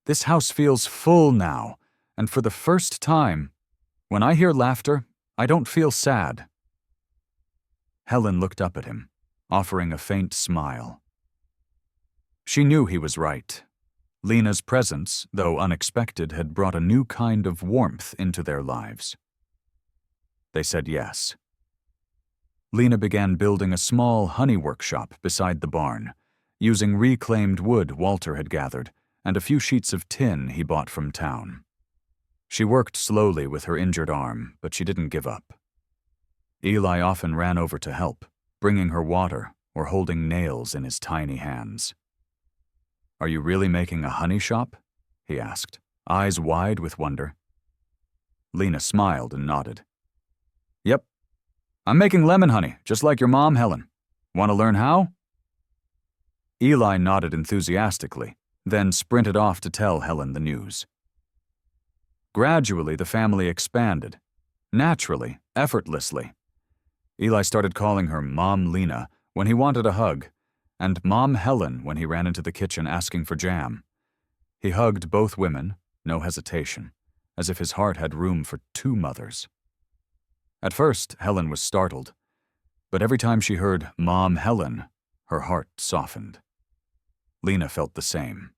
"This house feels full now, and for the first time, when I hear laughter, I don't feel sad." Helen looked up at him, offering a faint smile. She knew he was right. Lena's presence, though unexpected, had brought a new kind of warmth into their lives. They said yes. Lena began building a small honey workshop beside the barn, using reclaimed wood Walter had gathered and a few sheets of tin he bought from town. She worked slowly with her injured arm, but she didn't give up. Eli often ran over to help, bringing her water or holding nails in his tiny hands. "Are you really making a honey shop?" he asked, eyes wide with wonder. Lena smiled and nodded. "Yep. I'm making lemon honey, just like your mom, Helen. Want to learn how?" Eli nodded enthusiastically, then sprinted off to tell Helen the news. Gradually, the family expanded. Naturally, effortlessly. Eli started calling her Mom Lena when he wanted a hug, and Mom Helen when he ran into the kitchen asking for jam. He hugged both women, no hesitation, as if his heart had room for two mothers. At first, Helen was startled, but every time she heard Mom Helen, her heart softened. Lena felt the same.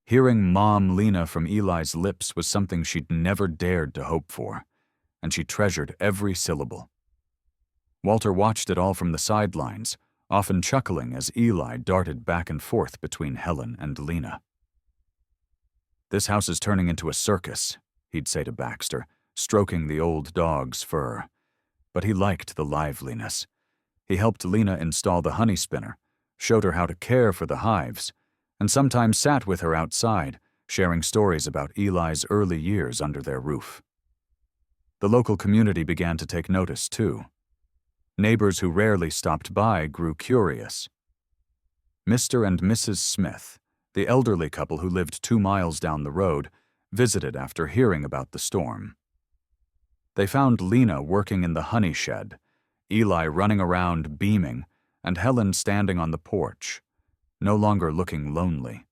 Hearing Mom Lena from Eli's lips was something she'd never dared to hope for, and she treasured every syllable. Walter watched it all from the sidelines, often chuckling as Eli darted back and forth between Helen and Lena. "This house is turning into a circus," he'd say to Baxter, stroking the old dog's fur. But he liked the liveliness. He helped Lena install the honey spinner, showed her how to care for the hives, and sometimes sat with her outside, sharing stories about Eli's early years under their roof. The local community began to take notice, too. Neighbors who rarely stopped by grew curious. Mr. and Mrs. Smith, the elderly couple who lived 2 miles down the road, visited after hearing about the storm. They found Lena working in the honey shed, Eli running around beaming, and Helen standing on the porch, no longer looking lonely.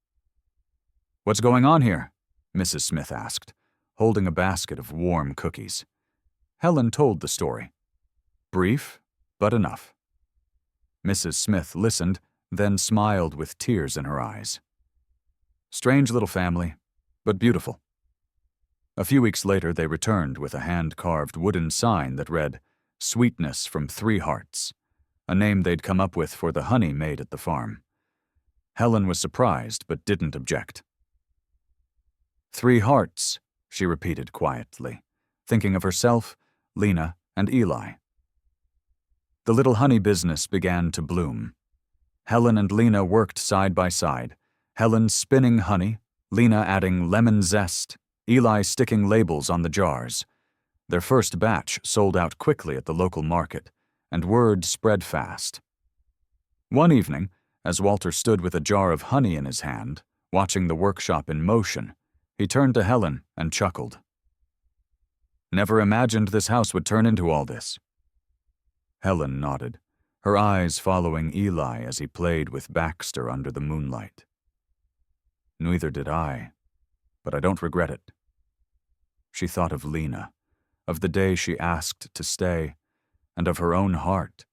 "What's going on here?" Mrs. Smith asked, holding a basket of warm cookies. Helen told the story. Brief, but enough. Mrs. Smith listened, then smiled with tears in her eyes. Strange little family, but beautiful. A few weeks later, they returned with a hand-carved wooden sign that read, "Sweetness from 3 Hearts," a name they'd come up with for the honey made at the farm. Helen was surprised, but didn't object. 3 Hearts, she repeated quietly, thinking of herself, Lena, and Eli. The little honey business began to bloom. Helen and Lena worked side by side, Helen spinning honey, Lena adding lemon zest, Eli sticking labels on the jars. Their first batch sold out quickly at the local market, and word spread fast. One evening, as Walter stood with a jar of honey in his hand, watching the workshop in motion, he turned to Helen and chuckled. "Never imagined this house would turn into all this." Helen nodded, her eyes following Eli as he played with Baxter under the moonlight. "Neither did I, but I don't regret it." She thought of Lena, of the day she asked to stay, and of her own heart,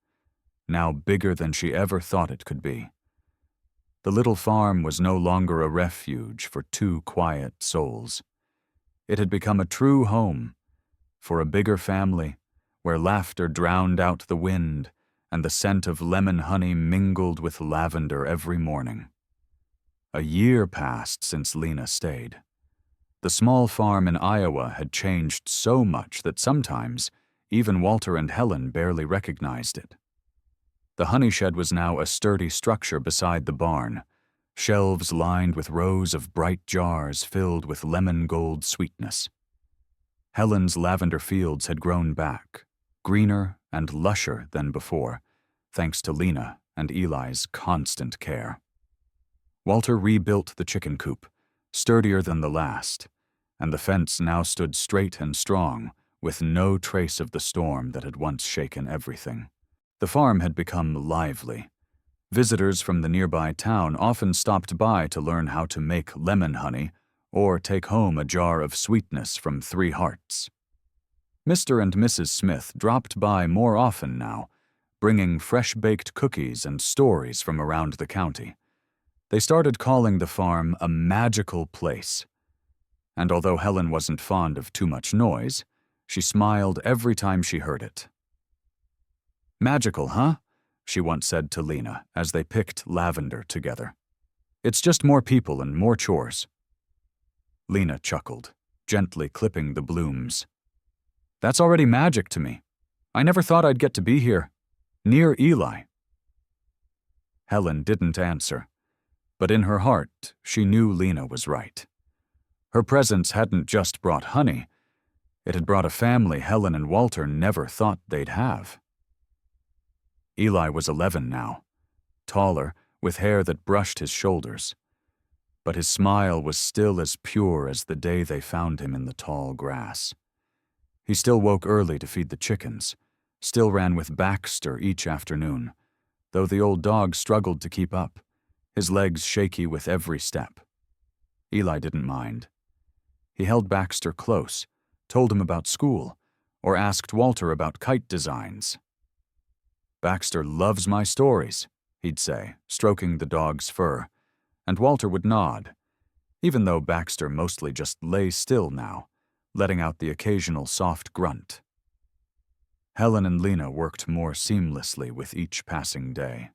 now bigger than she ever thought it could be. The little farm was no longer a refuge for 2 quiet souls. It had become a true home for a bigger family, where laughter drowned out the wind and the scent of lemon honey mingled with lavender every morning. A year passed since Lena stayed. The small farm in Iowa had changed so much that sometimes even Walter and Helen barely recognized it. The honey shed was now a sturdy structure beside the barn, shelves lined with rows of bright jars filled with lemon gold sweetness. Helen's lavender fields had grown back, greener and lusher than before, thanks to Lena and Eli's constant care. Walter rebuilt the chicken coop, sturdier than the last, and the fence now stood straight and strong, with no trace of the storm that had once shaken everything. The farm had become lively. Visitors from the nearby town often stopped by to learn how to make lemon honey or take home a jar of sweetness from 3 Hearts. Mr. and Mrs. Smith dropped by more often now, bringing fresh-baked cookies and stories from around the county. They started calling the farm a magical place. And although Helen wasn't fond of too much noise, she smiled every time she heard it. "Magical, huh?" she once said to Lena as they picked lavender together. "It's just more people and more chores." Lena chuckled, gently clipping the blooms. "That's already magic to me. I never thought I'd get to be here, near Eli." Helen didn't answer, but in her heart she knew Lena was right. Her presence hadn't just brought honey, it had brought a family Helen and Walter never thought they'd have. Eli was 11 now, taller, with hair that brushed his shoulders. But his smile was still as pure as the day they found him in the tall grass. He still woke early to feed the chickens, still ran with Baxter each afternoon, though the old dog struggled to keep up, his legs shaky with every step. Eli didn't mind. He held Baxter close, told him about school, or asked Walter about kite designs. "Baxter loves my stories," he'd say, stroking the dog's fur, and Walter would nod, even though Baxter mostly just lay still now, letting out the occasional soft grunt. Helen and Lena worked more seamlessly with each passing day.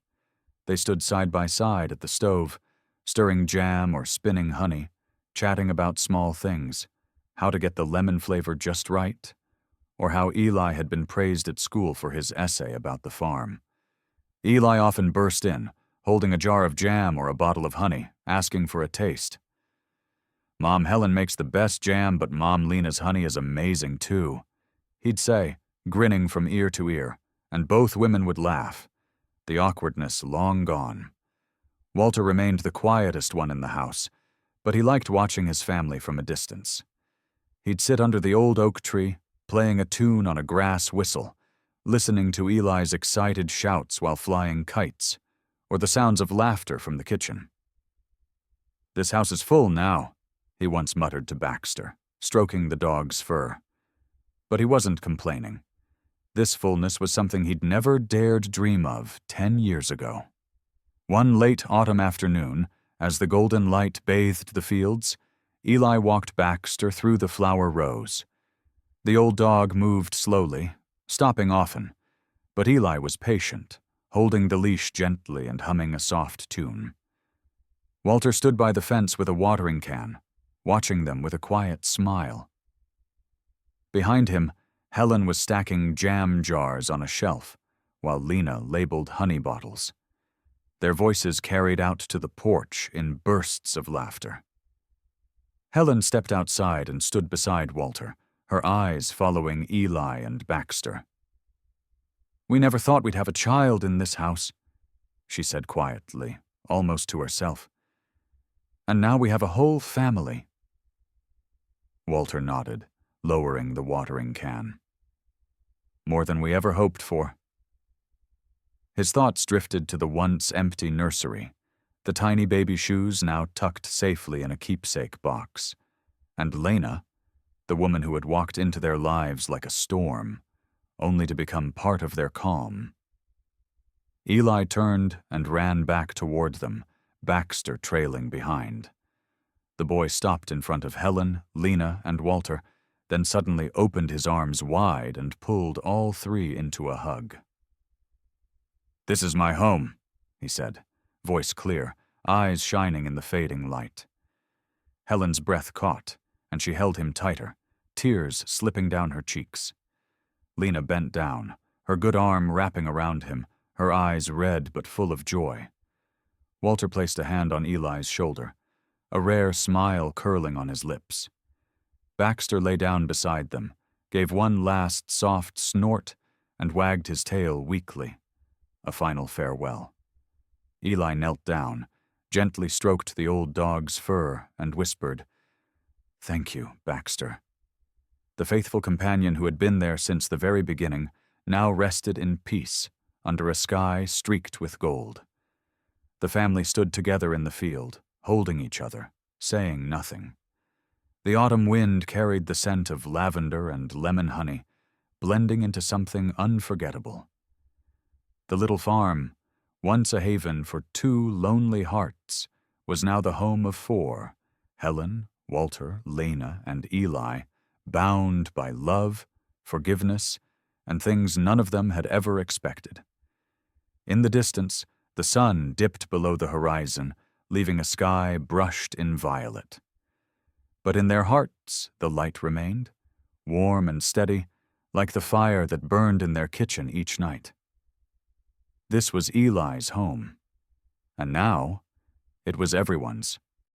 They stood side by side at the stove, stirring jam or spinning honey, chatting about small things, how to get the lemon flavor just right, or how Eli had been praised at school for his essay about the farm. Eli often burst in, holding a jar of jam or a bottle of honey, asking for a taste. "Mom Helen makes the best jam, but Mom Lena's honey is amazing too," he'd say, grinning from ear to ear, and both women would laugh, the awkwardness long gone. Walter remained the quietest one in the house, but he liked watching his family from a distance. He'd sit under the old oak tree, playing a tune on a grass whistle, listening to Eli's excited shouts while flying kites, or the sounds of laughter from the kitchen. "This house is full now," he once muttered to Baxter, stroking the dog's fur. But he wasn't complaining. This fullness was something he'd never dared dream of 10 years ago. One late autumn afternoon, as the golden light bathed the fields, Eli walked Baxter through the flower rows. The old dog moved slowly, stopping often, but Eli was patient, holding the leash gently and humming a soft tune. Walter stood by the fence with a watering can, watching them with a quiet smile. Behind him, Helen was stacking jam jars on a shelf, while Lena labeled honey bottles. Their voices carried out to the porch in bursts of laughter. Helen stepped outside and stood beside Walter, her eyes following Eli and Baxter. "We never thought we'd have a child in this house," she said quietly, almost to herself. "And now we have a whole family." Walter nodded, lowering the watering can. "More than we ever hoped for." His thoughts drifted to the once empty nursery, the tiny baby shoes now tucked safely in a keepsake box, and Lena, the woman who had walked into their lives like a storm, only to become part of their calm. Eli turned and ran back toward them, Baxter trailing behind. The boy stopped in front of Helen, Lena, and Walter, then suddenly opened his arms wide and pulled all three into a hug. "This is my home," he said, voice clear, eyes shining in the fading light. Helen's breath caught, and she held him tighter, tears slipping down her cheeks. Lena bent down, her good arm wrapping around him, her eyes red but full of joy. Walter placed a hand on Eli's shoulder, a rare smile curling on his lips. Baxter lay down beside them, gave one last soft snort, and wagged his tail weakly. A final farewell. Eli knelt down, gently stroked the old dog's fur, and whispered, "Thank you, Baxter." The faithful companion who had been there since the very beginning now rested in peace under a sky streaked with gold. The family stood together in the field, holding each other, saying nothing. The autumn wind carried the scent of lavender and lemon honey, blending into something unforgettable. The little farm, once a haven for two lonely hearts, was now the home of four, Helen, Walter, Lena, and Eli, bound by love, forgiveness, and things none of them had ever expected. In the distance, the sun dipped below the horizon, leaving a sky brushed in violet. But in their hearts the light remained, warm and steady, like the fire that burned in their kitchen each night. This was Eli's home, and now it was everyone's.